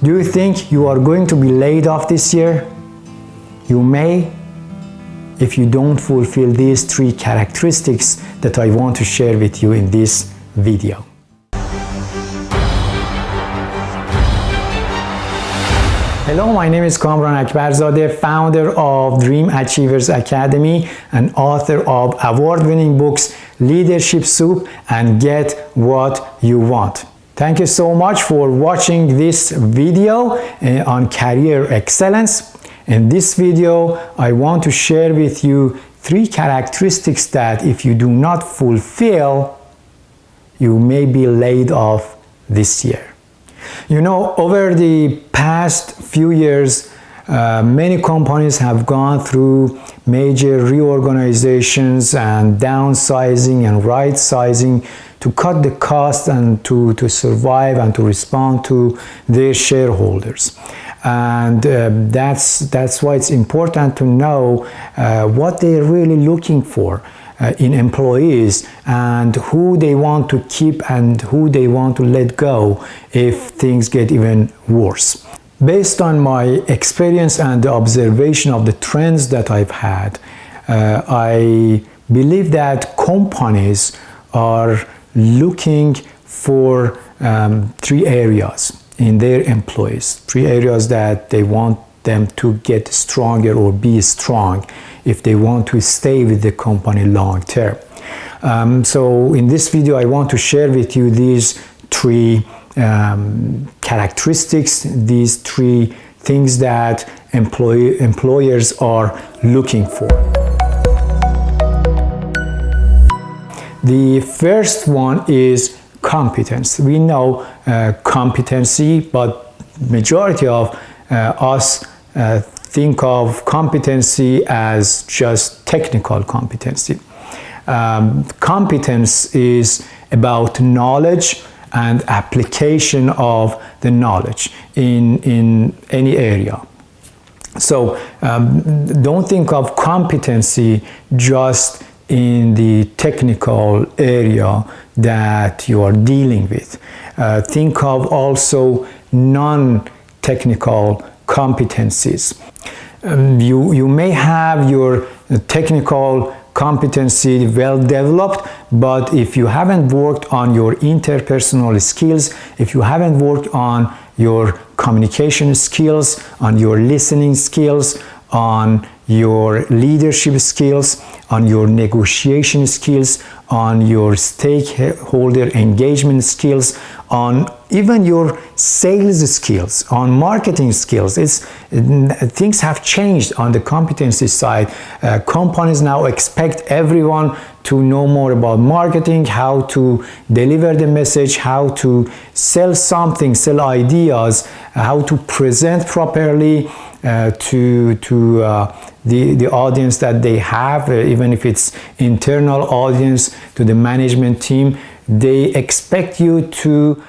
Do you think you are going to be laid off this year? You may, if you don't fulfill these 3 characteristics that I want to share with you in this video. Hello, my name is Kamran Akbarzadeh, founder of Dream Achievers Academy and author of award-winning books Leadership Soup and Get What You Want. Thank you so much for watching this video on career excellence. In this video, I want to share with you 3 characteristics that if you do not fulfill, you may be laid off this year. You know, over the past few years, many companies have gone through major reorganizations and downsizing and right-sizing to cut the cost and to survive and to respond to their shareholders. And that's why it's important to know what they're really looking for in employees and who they want to keep and who they want to let go if things get even worse. Based on my experience and the observation of the trends that I've had, I believe that companies are looking for 3 areas in their employees, 3 areas that they want them to get stronger or be strong if they want to stay with the company long term. So in this video, I want to share with you these 3 characteristics, these 3 things that employers are looking for. The first one is competence. We know competency, but majority of us think of competency as just technical competency. Competence is about knowledge and application of the knowledge in any area. So don't think of competency just in the technical area that you are dealing with. Think of also non-technical competencies. You may have your technical competency well developed, but if you haven't worked on your interpersonal skills, if you haven't worked on your communication skills, on your listening skills, on your leadership skills, on your negotiation skills, on your stakeholder engagement skills, on even your sales skills, on marketing skills. Things have changed on the competency side. Companies now expect everyone to know more about marketing, how to deliver the message, how to sell something, sell ideas, how to present properly to the audience that they have, even if it's internal audience, to the management team. They expect you to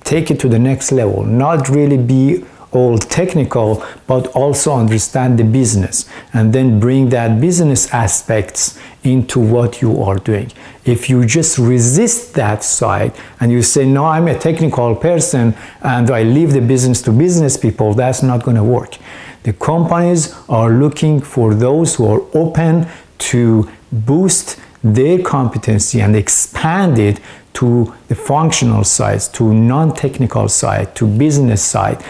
take it to the next level, not really be all technical, but also understand the business and then bring that business aspects into what you are doing. If you just resist that side and you say, no, I'm a technical person and I leave the business to business people, that's not going to work. The companies are looking for those who are open to boost their competency and expand it to the functional side, to non-technical side, to business side,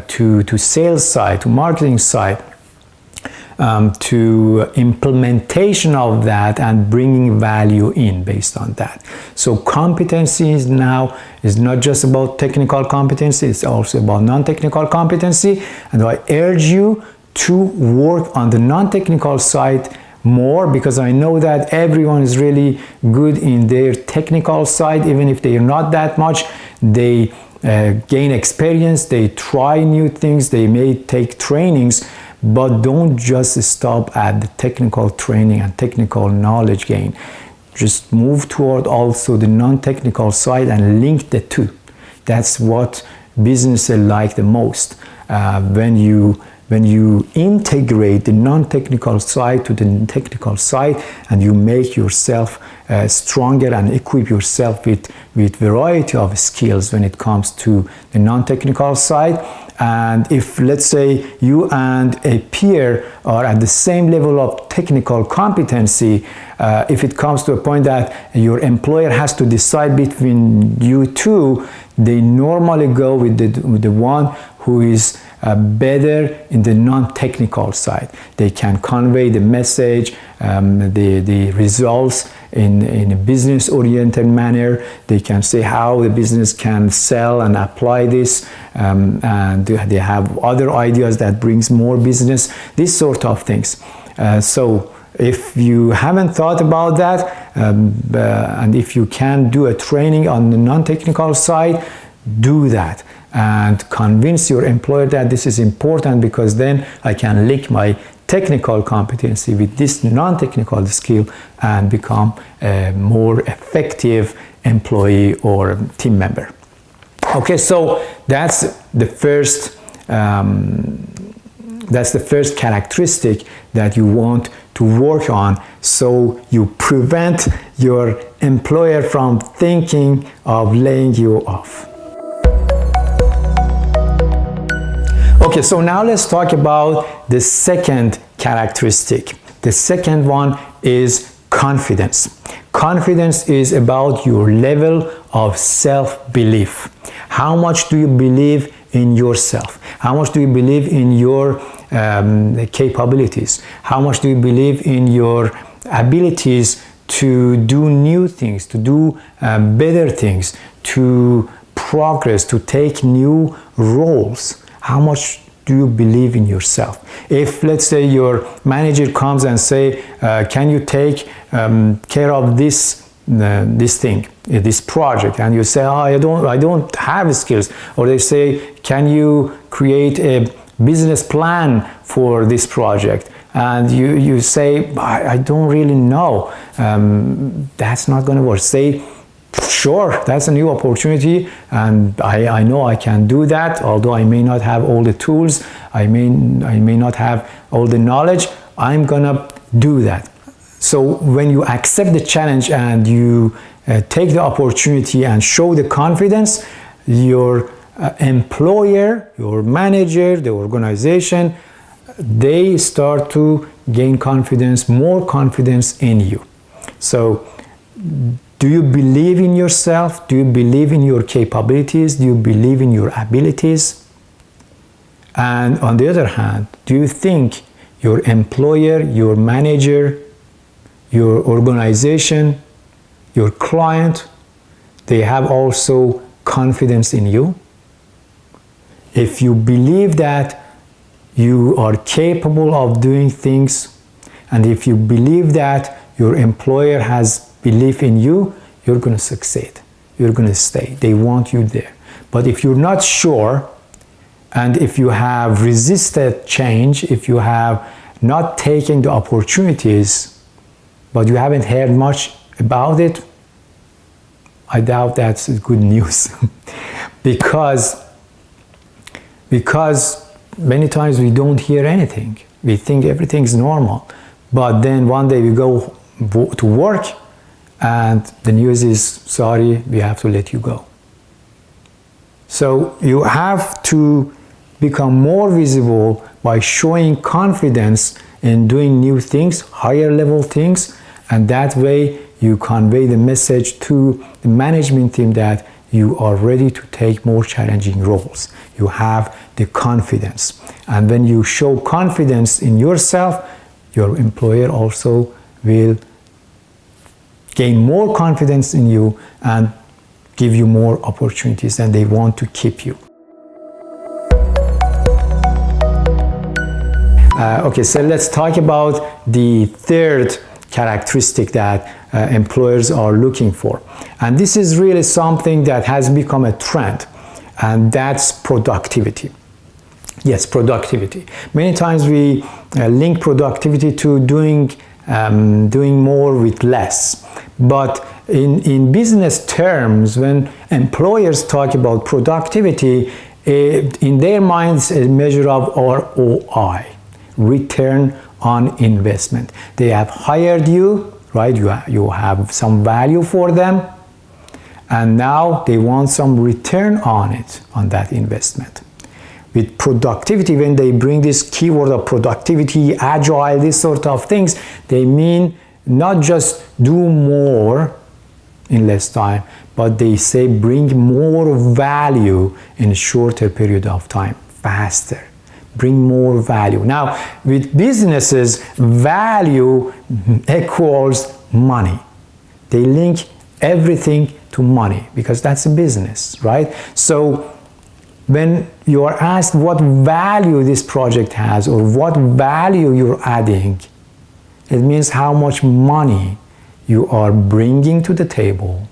to sales side, to marketing side, to implementation of that and bringing value in based on that. So competency is not just about technical competency, it's also about non-technical competency. And I urge you to work on the non-technical side more, because I know that everyone is really good in their technical side. Even if they are not that much, they gain experience, they try new things, they may take trainings, but don't just stop at the technical training and technical knowledge gain. Just move toward also the non-technical side and link the two. That's what businesses like the most. When you when you integrate the non-technical side to the technical side, and you make yourself stronger and equip yourself with variety of skills when it comes to the non-technical side. And if, let's say, you and a peer are at the same level of technical competency, if it comes to a point that your employer has to decide between you two, they normally go with the one who is better in the non-technical side. They can convey the message, the results in a business-oriented manner. They can say how the business can sell and apply this, and they have other ideas that brings more business, these sort of things. So if you haven't thought about that, and if you can do a training on the non-technical side, do that and convince your employer that this is important, because then I can link my technical competency with this non-technical skill and become a more effective employee or team member. Okay, so that's the first characteristic that you want to work on, so you prevent your employer from thinking of laying you off. Okay, so now let's talk about the second characteristic. The second one is confidence. Confidence is about your level of self-belief. How much do you believe in yourself? How much do you believe in your capabilities? How much do you believe in your abilities to do new things, to do better things, to progress, to take new roles? How much do you believe in yourself? If, let's say, your manager comes and say, can you take care of this thing, this project, and you say, oh, I don't have skills, or they say, can you create a business plan for this project, and you say, I don't really know, that's not going to work. Say, sure, that's a new opportunity, and I know I can do that, although I may not have all the tools, I may not have all the knowledge, I'm gonna do that. So when you accept the challenge and you take the opportunity and show the confidence, your employer, your manager, the organization, they start to gain confidence, more confidence in you. So do you believe in yourself? Do you believe in your capabilities? Do you believe in your abilities? And on the other hand, do you think your employer, your manager, your organization, your client, they have also confidence in you? If you believe that you are capable of doing things, and if you believe that your employer has belief in you, you're going to succeed. You're going to stay. They want you there. But if you're not sure, and if you have resisted change, if you have not taken the opportunities, but you haven't heard much about it, I doubt that's good news. because many times we don't hear anything. We think everything's normal. But then one day we go to work, and the news is, sorry, we have to let you go. So you have to become more visible by showing confidence in doing new things, higher level things, and that way you convey the message to the management team that you are ready to take more challenging roles. You have the confidence. And when you show confidence in yourself, your employer also will gain more confidence in you and give you more opportunities, and they want to keep you. Okay, so let's talk about the third characteristic that employers are looking for. And this is really something that has become a trend, and that's productivity. Yes, productivity. Many times we link productivity to doing more with less. But in business terms, when employers talk about productivity, in their minds, a measure of ROI, return on investment. They have hired you, right? You have some value for them, and now they want some return on it, on that investment. With productivity, when they bring this keyword of productivity, agile, this sort of things, they mean not just do more in less time, but they say bring more value in a shorter period of time, faster. Bring more value. Now, with businesses, value equals money. They link everything to money because that's a business, right? So when you are asked what value this project has or what value you're adding, it means how much money you are bringing to the table.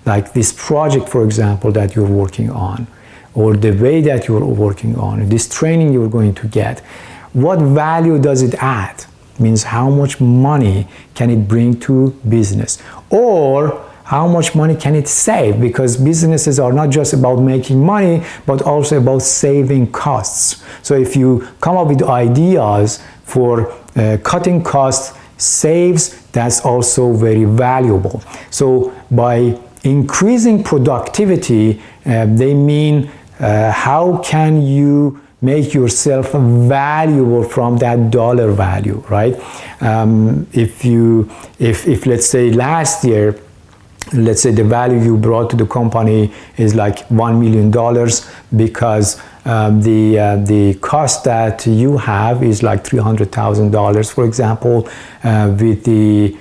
Like this project, for example, that you're working on, or the way that you're working on, this training you're going to get. What value does it add? It means how much money can it bring to business? Or how much money can it save? Because businesses are not just about making money, but also about saving costs. So if you come up with ideas for cutting costs, saves, that's also very valuable. So by increasing productivity, they mean how can you make yourself valuable from that dollar value, right? If let's say last year, let's say the value you brought to the company is like $1 million because the cost that you have is like $300,000, for example, with the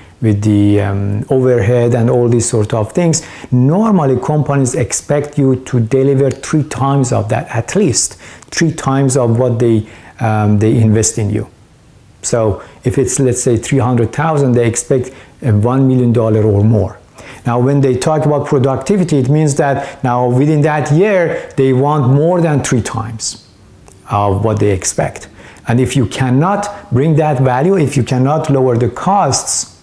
overhead and all these sort of things. Normally, companies expect you to deliver 3 times of that, at least 3 times of what they invest in you. So if it's, let's say, 300,000, they expect $1 million or more. Now, when they talk about productivity, it means that now within that year, they want more than 3 times of what they expect. And if you cannot bring that value, if you cannot lower the costs,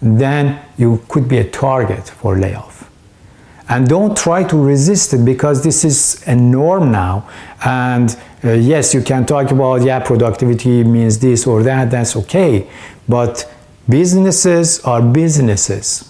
then you could be a target for layoff. And don't try to resist it because this is a norm now. And yes, you can talk about, yeah, productivity means this or that, that's okay. But businesses are businesses.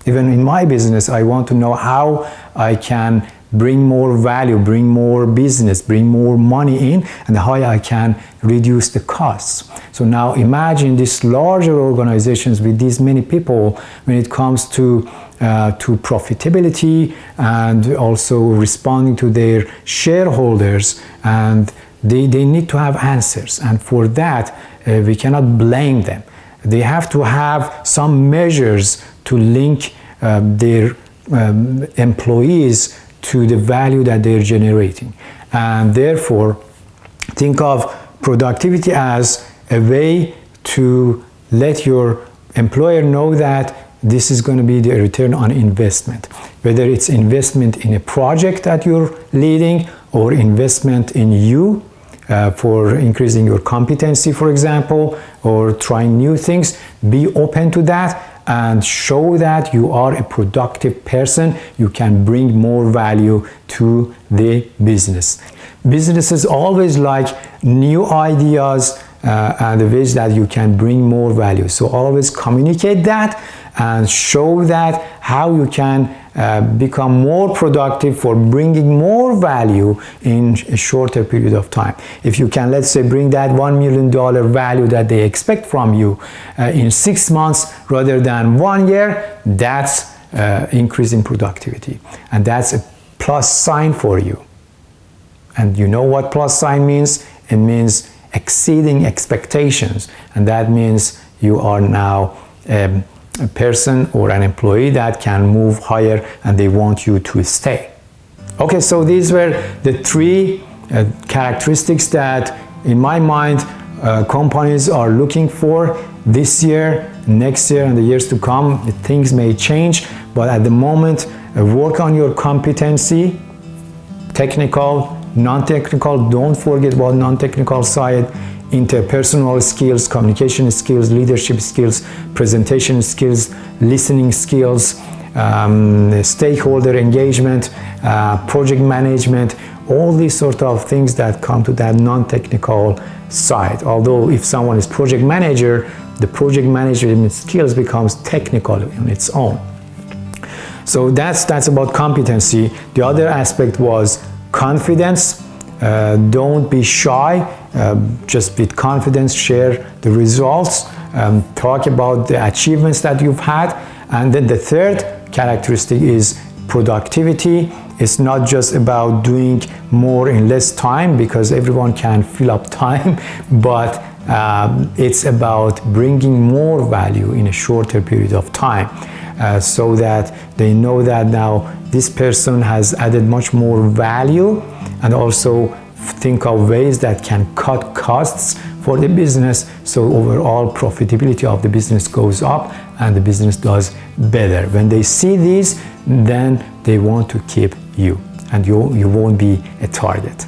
Even in my business, I want to know how I can bring more value, bring more business, bring more money in, and how I can reduce the costs. So now imagine these larger organizations with these many people when it comes to profitability and also responding to their shareholders, and they need to have answers. And for that, we cannot blame them. They have to have some measures to link their employees to the value that they're generating. And therefore, think of productivity as a way to let your employer know that this is going to be the return on investment. Whether it's investment in a project that you're leading or investment in you, for increasing your competency, for example, or trying new things, be open to that and show that you are a productive person. You can bring more value to the business. Businesses always like new ideas and the ways that you can bring more value. So always communicate that and show that how you can become more productive for bringing more value in a shorter period of time. If you can, let's say, bring that $1 million value that they expect from you in 6 months rather than 1 year, that's increasing productivity. And that's a plus sign for you. And you know what plus sign means? It means exceeding expectations. And that means you are now a person or an employee that can move higher and they want you to stay. Okay, so these were the 3 characteristics that in my mind companies are looking for this year, next year, and the years to come. Things may change, but at the moment, work on your competency, technical, non-technical. Don't forget about non-technical side, interpersonal skills, communication skills, leadership skills, presentation skills, listening skills, stakeholder engagement, project management. all these sort of things that come to that non-technical side. Although if someone is project manager, the project management skills becomes technical on its own. So that's about competency. The other aspect was confidence. Don't be shy. Just with confidence share the results. Talk about the achievements that you've had. And then the third characteristic is productivity. It's not just about doing more in less time, because everyone can fill up time, but it's about bringing more value in a shorter period of time, so that they know that now this person has added much more value, and also think of ways that can cut costs for the business, so overall profitability of the business goes up and the business does better. When they see these, then they want to keep you, and you won't be a target.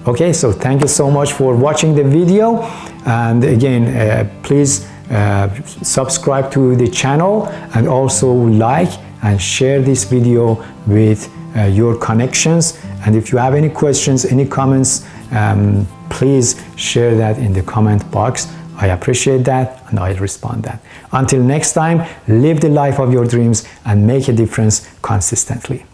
Okay, so thank you so much for watching the video, and again, please subscribe to the channel, and also like and share this video with your connections. And if you have any questions, any comments, please share that in the comment box. I appreciate that, and I'll respond that. Until next time, live the life of your dreams and make a difference consistently.